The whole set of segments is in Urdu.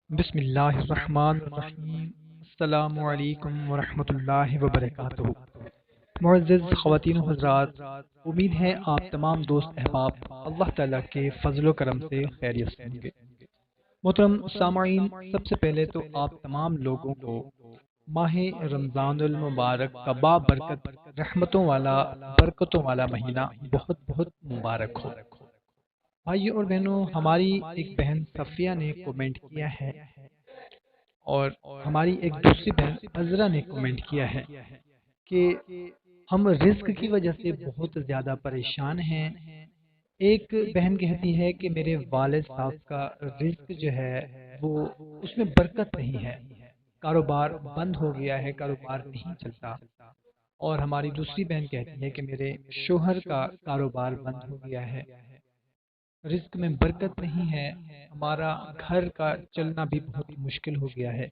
بسم اللہ الرحمن الرحیم۔ السلام علیکم ورحمۃ اللہ وبرکاتہ۔ معزز خواتین و حضرات، امید ہے آپ تمام دوست احباب اللہ تعالیٰ کے فضل و کرم سے خیریت سے ہوں گے۔ محترم سامعین، سب سے پہلے تو آپ تمام لوگوں کو ماہ رمضان المبارک کا بابرکت رحمتوں والا برکتوں والا مہینہ بہت بہت مبارک ہو۔ بھائیوں اور بہنوں، ہماری ایک بہن صفیہ نے کومنٹ کیا ہے اور ہماری ایک دوسری بہن عذرا نے کومنٹ کیا ہے کہ ہم رزق کی وجہ سے بہت زیادہ پریشان ہیں۔ ایک بہن کہتی ہے کہ میرے والد صاحب کا رزق جو ہے وہ اس میں برکت نہیں ہے، کاروبار بند ہو گیا ہے، کاروبار نہیں چلتا۔ اور ہماری دوسری بہن کہتی ہے کہ میرے شوہر کا کاروبار بند ہو گیا ہے، رزق میں برکت نہیں ہے، ہمارا گھر کا چلنا بھی بہت مشکل ہو گیا ہے۔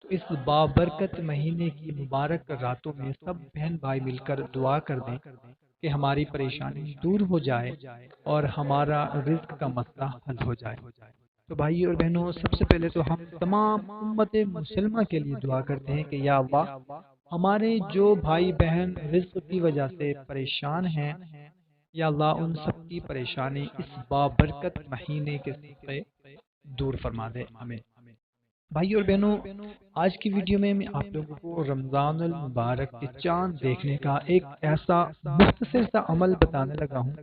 تو اس بابرکت مہینے کی مبارک راتوں میں سب بہن بھائی مل کر دعا کر دیں کہ ہماری پریشانی دور ہو جائے اور ہمارا رزق کا مسئلہ حل ہو جائے۔ تو بھائی اور بہنوں، سب سے پہلے تو ہم تمام امت مسلمہ کے لیے دعا کرتے ہیں کہ یا اللہ، ہمارے جو بھائی بہن رزق کی وجہ سے پریشان ہیں، یا اللہ ان سب کی پریشانی اس بابرکت مہینے کے صدقے دور فرما دے، ہمیں۔ بھائی اور بہنوں، آج کی ویڈیو میں آپ لوگوں کو رمضان المبارک کے چاند دیکھنے کا ایک ایسا مختصر سا عمل بتانے لگا ہوں۔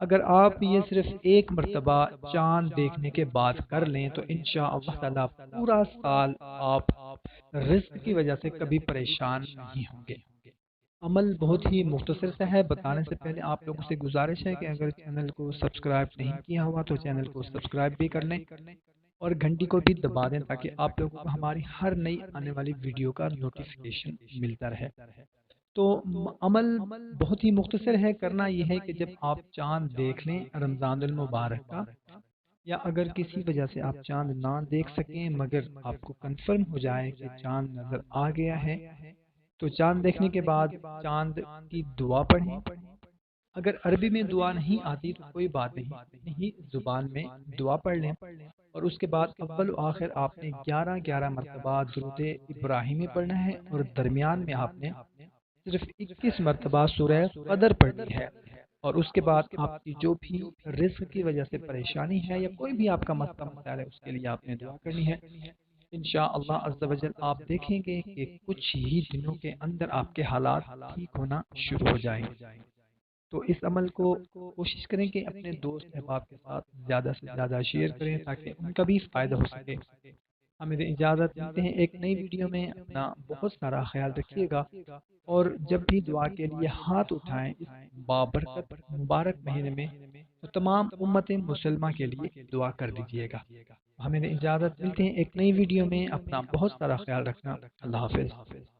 اگر آپ یہ صرف ایک مرتبہ چاند دیکھنے کے بعد کر لیں تو انشاءاللہ تعالی پورا سال آپ رزق کی وجہ سے کبھی پریشان نہیں ہوں گے۔ عمل بہت ہی مختصر سا ہے، بتانے سے پہلے آپ لوگوں سے گزارش ہے کہ اگر چینل کو سبسکرائب نہیں کیا ہوا تو چینل کو سبسکرائب بھی کر لیں اور گھنٹی کو بھی دبا دیں تاکہ آپ لوگوں کو ہماری ہر نئی آنے والی ویڈیو کا نوٹیفیکیشن ملتا رہے۔ تو عمل بہت ہی مختصر ہے، کرنا یہ ہے کہ جب آپ چاند دیکھ لیں رمضان المبارک کا، یا اگر کسی وجہ سے آپ چاند نہ دیکھ سکیں مگر آپ کو کنفرم ہو جائے کہ چاند نظر آ گیا ہے، تو چاند دیکھنے کے بعد چاند کی دعا پڑھیں۔ اگر عربی میں دعا نہیں آتی تو کوئی بات نہیں، اپنی ہی زبان میں دعا پڑھ لیں، اور اس کے بعد اول و آخر آپ نے 11 مرتبہ درود ابراہیمی پڑھنا ہے، اور درمیان میں آپ نے صرف 21 مرتبہ سورہ قدر پڑھنی ہے۔ اور اس کے بعد آپ کی جو بھی رزق کی وجہ سے پریشانی ہے یا کوئی بھی آپ کا مسئلہ مسائل ہے اس کے لیے آپ نے دعا کرنی ہے۔ انشاءاللہ عز و جل آپ دیکھیں گے کہ کچھ ہی دنوں کے اندر آپ کے حالات ٹھیک ہونا شروع ہو جائیں گے۔ تو اس عمل کو کوشش کریں کہ اپنے دوست احباب کے ساتھ زیادہ سے زیادہ شیئر کریں تاکہ ان کا بھی فائدہ ہو سکے۔ ہمیں اجازت ملتے ہیں ایک نئی ویڈیو میں، اپنا بہت سارا خیال رکھیے گا، اور جب بھی دعا کے لیے ہاتھ اٹھائیں اس بابرکت مبارک مہینے میں تو تمام امت مسلمہ کے لیے دعا کر دیجیے گا۔ ہمیں اجازت ملتے ہیں ایک نئی ویڈیو میں، اپنا بہت سارا خیال رکھنا۔ اللہ حافظ۔